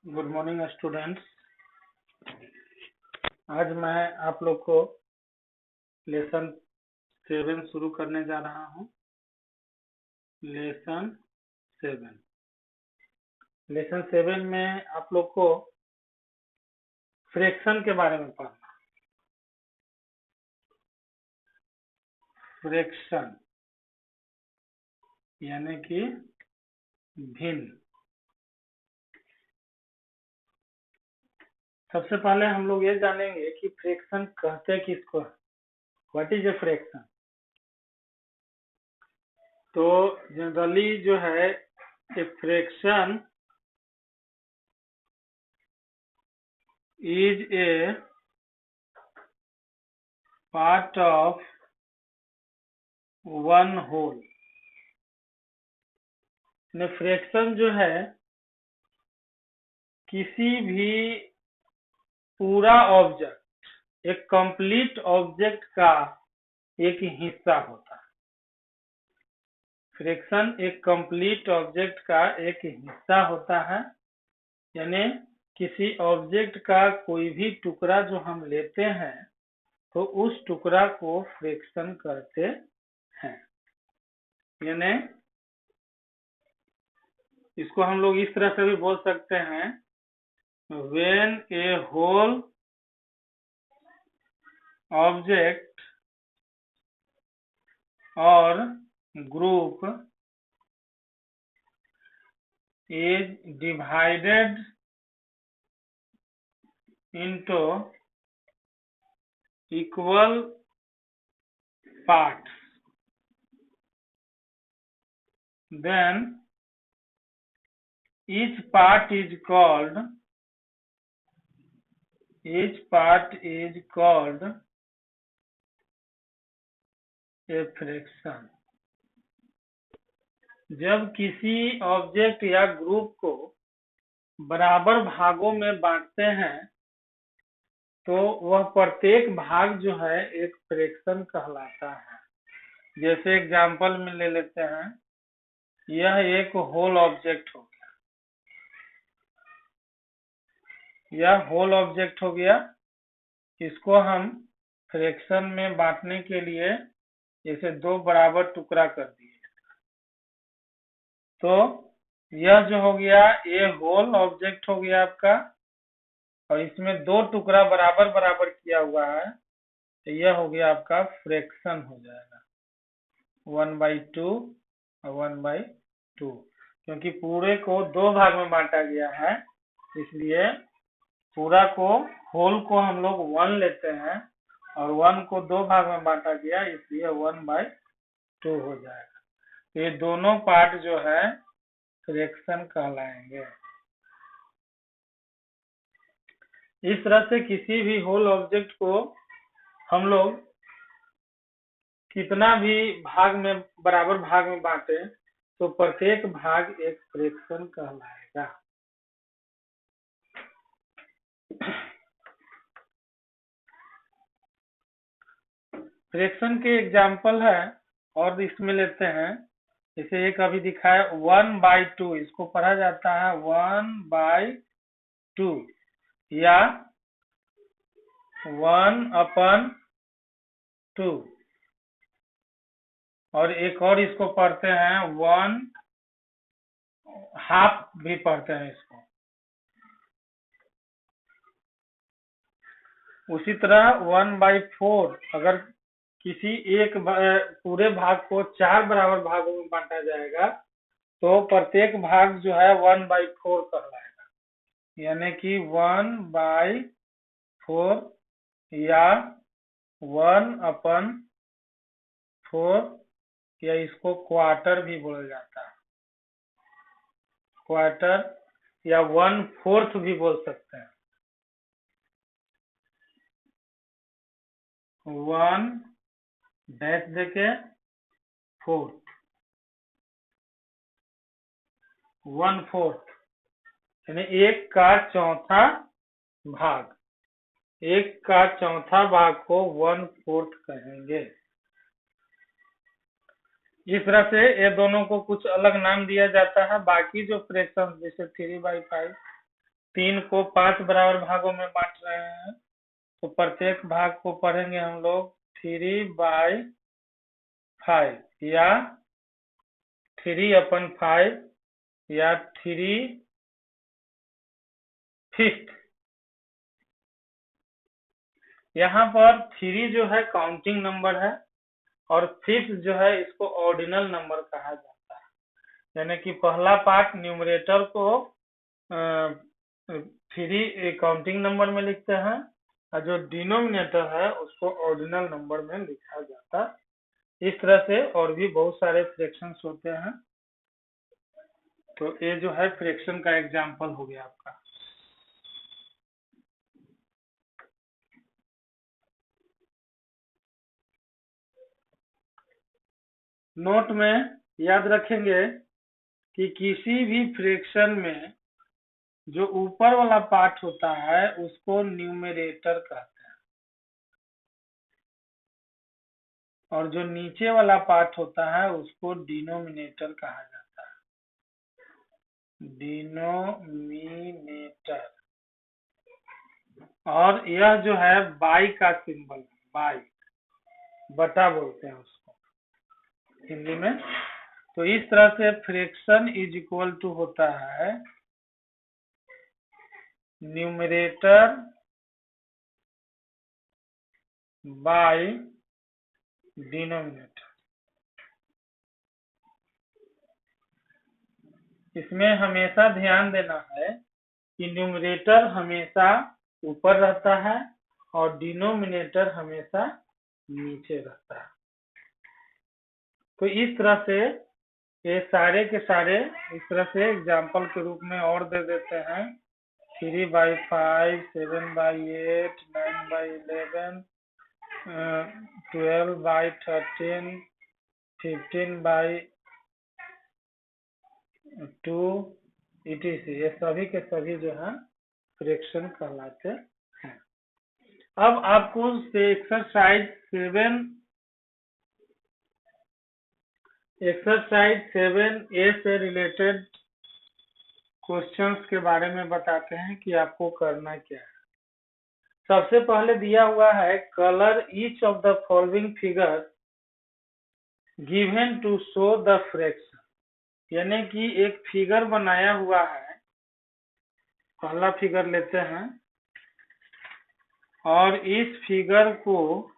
Good morning students. आज मैं आप लोग को लेसन 7 शुरू करने जा रहा हूँ। लेसन 7 में आप लोग को फ्रैक्शन के बारे में पढ़ना। फ्रैक्शन यानी कि भिन्न। सबसे पहले हम लोग ये जानेंगे कि फ्रैक्शन कहते किसको है। What is a fraction? तो जनरली जो है a fraction is a part of one whole। Fraction जो है किसी भी पूरा ऑब्जेक्ट, एक कंप्लीट ऑब्जेक्ट का एक हिस्सा होता है। फ्रैक्शन एक कंप्लीट ऑब्जेक्ट का एक हिस्सा होता है, यानी किसी ऑब्जेक्ट का कोई भी टुकड़ा जो हम लेते हैं तो उस टुकड़ा को फ्रैक्शन कहते हैं। यानी इसको हम लोग इस तरह से भी बोल सकते हैं, when a whole object or group is divided into equal parts, then each part is called a fraction। जब किसी ऑब्जेक्ट या ग्रुप को बराबर भागों में बांटते हैं तो वह प्रत्येक भाग जो है एक फ्रैक्शन कहलाता है। जैसे एग्जांपल में ले लेते हैं, यह एक होल ऑब्जेक्ट हो गया, यह होल ऑब्जेक्ट हो गया। इसको हम फ्रैक्शन में बांटने के लिए जैसे दो बराबर टुकड़ा कर दिए, तो यह जो हो गया ये होल ऑब्जेक्ट हो गया आपका, और इसमें दो टुकड़ा बराबर बराबर किया हुआ है तो यह हो गया आपका फ्रैक्शन हो जाएगा 1/2 और 1/2। क्योंकि पूरे को दो भाग में बांटा गया है, इसलिए पूरा को होल को हम लोग 1 लेते हैं और 1 को दो भाग में बांटा गया, इसलिए 1/2 हो जाएगा। तो ये दोनों पार्ट जो है फ्रैक्शन कहलाएंगे। इस तरह से किसी भी होल ऑब्जेक्ट को हम लोग कितना भी भाग में बराबर भाग में बांटे तो प्रत्येक भाग एक फ्रैक्शन कहलाएगा। फ्रैक्शन के एग्जाम्पल है और इसमें लेते हैं, जैसे एक अभी दिखाया 1/2, इसको पढ़ा जाता है 1/2 या 1/2, और एक और इसको पढ़ते हैं 1/2 भी पढ़ते हैं इसको। उसी तरह 1/4, अगर किसी एक पूरे भाग को 4 बराबर भागों में बांटा जाएगा तो प्रत्येक भाग जो है 1/4 कहलाएगा। यानी कि 1/4 या 1/4, या इसको क्वार्टर भी बोला जाता है, क्वार्टर या 1/4 भी बोल सकते हैं। 1 डैश देके 4, 1/4 यानी एक का चौथा भाग, एक का चौथा भाग को 1/4 कहेंगे। इस तरह से ये दोनों को कुछ अलग नाम दिया जाता है। बाकी जो फ्रैक्शन जैसे 3/5, 3 को 5 बराबर भागों में बांट रहे हैं, तो प्रत्येक भाग को पढ़ेंगे हम लोग 3/5 या 3/5 या 3/5। यहाँ पर 3 जो है काउंटिंग नंबर है और 5 जो है इसको ऑर्डिनल नंबर कहा जाता है। यानी कि पहला पार्ट न्यूमरेटर को 3 काउंटिंग नंबर में लिखते हैं और जो डिनोमिनेटर है उसको ऑर्डिनल नंबर में लिखा जाता है। इस तरह से और भी बहुत सारे फ्रैक्शंस होते हैं। तो ये जो है फ्रैक्शन का एग्जाम्पल हो गया आपका। नोट में याद रखेंगे कि किसी भी फ्रैक्शन में जो ऊपर वाला पार्ट होता है उसको न्यूमरेटर कहते हैं और जो नीचे वाला पार्ट होता है उसको डिनोमिनेटर कहा जाता है। डिनोमिनेटर। और यह जो है बाई का सिंबल, बाई बटा बोलते हैं उसको हिंदी में। तो इस तरह से फ्रैक्शन इज इक्वल टू होता है न्यूमरेटर बाई डिनोमिनेटर। इसमें हमेशा ध्यान देना है कि न्यूमरेटर हमेशा ऊपर रहता है और डिनोमिनेटर हमेशा नीचे रहता है। तो इस तरह से ये सारे के सारे इस तरह से एग्जाम्पल के रूप में और दे देते हैं 3/5, 7/8, 9/11, 12/13, 15/2 etc। ये सभी के सभी जो है फ्रैक्शन कहलाते हैं। अब आपको एक्सरसाइज 7A से रिलेटेड क्वेश्चंस के बारे में बताते हैं कि आपको करना क्या है। सबसे पहले दिया हुआ है colour each of the following figure given to show the fraction. यानी कि एक फिगर बनाया हुआ है, पहला फिगर लेते हैं और इस फिगर को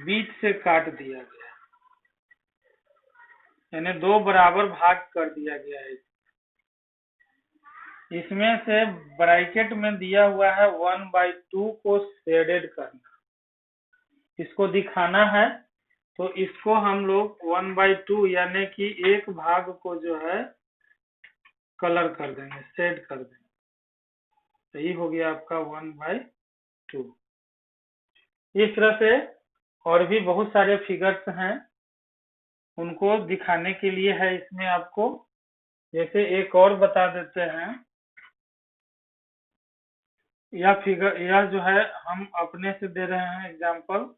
बीच से काट दिया गया, यानी 2 बराबर भाग कर दिया गया है। इसमें से ब्रैकेट में दिया हुआ है 1/2 को शेडेड करना, इसको दिखाना है। तो इसको हम लोग 1/2 यानी कि एक भाग को जो है कलर कर देंगे, शेड कर देंगे। यही हो गया आपका 1/2। इस तरह से और भी बहुत सारे फिगर्स हैं, उनको दिखाने के लिए है इसमें आपको। जैसे एक और बता देते हैं, यह फिगर, यह जो है हम अपने से दे रहे हैं एग्जांपल।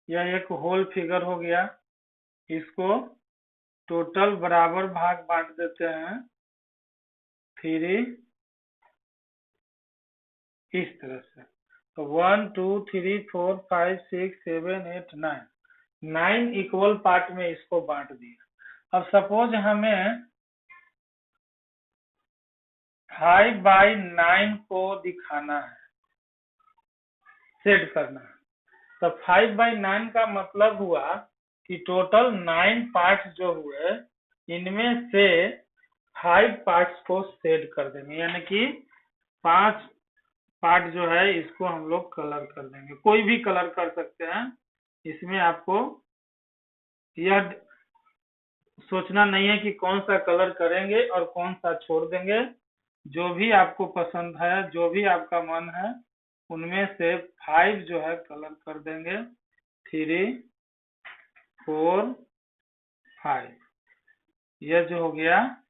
यह एक होल फिगर हो गया, इसको टोटल बराबर भाग बांट देते हैं 3 इस तरह से। तो 1 2 3 4 5 6 7 8 9 इक्वल पार्ट में इसको बांट दिया। अब सपोज हमें 5/9 को दिखाना है, सेट करना है। तो 5/9 का मतलब हुआ कि टोटल 9 पार्ट्स जो हुए, इनमें से 5 पार्ट्स को सेट कर देंगे, यानी कि 5 पार्ट जो है इसको हम लोग कलर कर देंगे। कोई भी कलर कर सकते हैं, इसमें आपको यह सोचना नहीं है कि कौन सा कलर करेंगे और कौन सा छोड़ देंगे। जो भी आपको पसंद है, जो भी आपका मन है, उनमें से 5 जो है कलर कर देंगे। 3 4 5, यह जो हो गया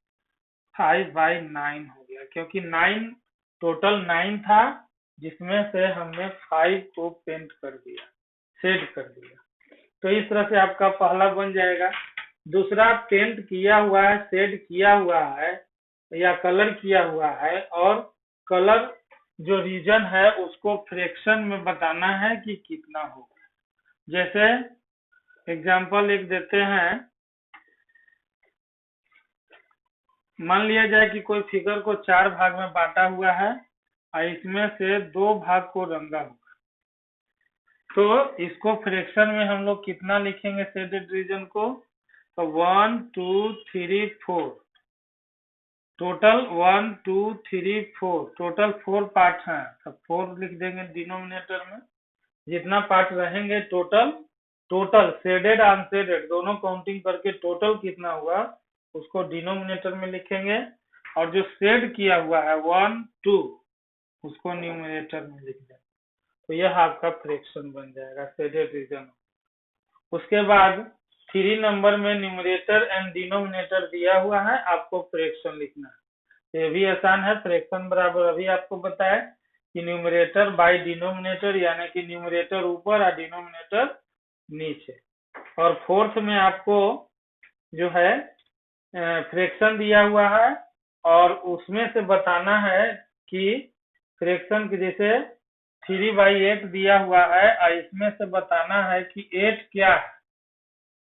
5/9 हो गया, क्योंकि 9 टोटल 9 था, जिसमें से हमने 5 को पेंट कर दिया, शेड कर दिया। तो इस तरह से आपका पहला बन जाएगा। दूसरा पेंट किया हुआ है, शेड किया हुआ है, या कलर किया हुआ है, और कलर जो रीजन है उसको फ्रैक्शन में बताना है कि कितना होगा। जैसे एग्जांपल एक देते हैं, मान लिया जाए कि कोई फिगर को 4 भाग में बांटा हुआ है और इसमें से 2 भाग को रंगा हुआ, तो इसको फ्रैक्शन में हम लोग कितना लिखेंगे शेडेड रीजन को, तो 1 2 3 4, टोटल 1 2 3 4, टोटल 4 पार्ट हैं, तो 4 लिख देंगे डिनोमिनेटर में। जितना पार्ट रहेंगे टोटल शेडेड अनशेडेड दोनों काउंटिंग करके टोटल कितना हुआ उसको डिनोमिनेटर में लिखेंगे, और जो शेड किया हुआ है 1 2 उसको न्यूमरेटर में लिख देंगे। तो यह आपका फ्रैक्शन बन जाएगा शेडेड रीजन। उसके बाद 3 नंबर में न्यूमरेटर एंड डिनोमिनेटर दिया हुआ है, आपको फ्रैक्शन लिखना है। ये भी आसान है। फ्रैक्शन बराबर अभी आपको बताया कि न्यूमरेटर बाय डिनोमिनेटर, यानी कि न्यूमरेटर ऊपर और डिनोमिनेटर नीचे। और फोर्थ में आपको जो है फ्रैक्शन दिया हुआ है, और उसमें से बताना है कि फ्रैक्शन के जैसे 3/8 दिया हुआ है, और इसमें से बताना है कि 8 क्या है,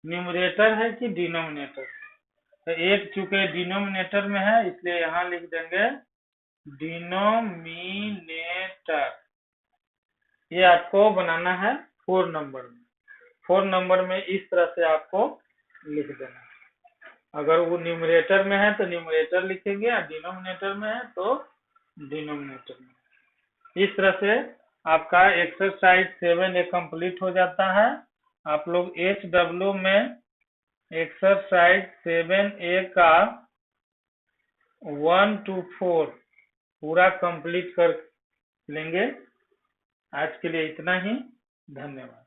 न्यूमरेटर है कि डिनोमिनेटर। तो 8 चूंकि डिनोमिनेटर में है इसलिए यहाँ लिख देंगे डिनोमिनेटर। ये आपको बनाना है 4 नंबर में। 4 नंबर में इस तरह से आपको लिख देना है। अगर वो न्यूमरेटर में है तो न्यूमरेटर लिखेंगे, और डिनोमिनेटर में है तो डिनोमिनेटर में। इस तरह से आपका एक्सरसाइज 7A कंप्लीट हो जाता है। आप लोग HW में एक्सरसाइज 7A का 1 to 4 पूरा कंप्लीट कर लेंगे। आज के लिए इतना ही, धन्यवाद।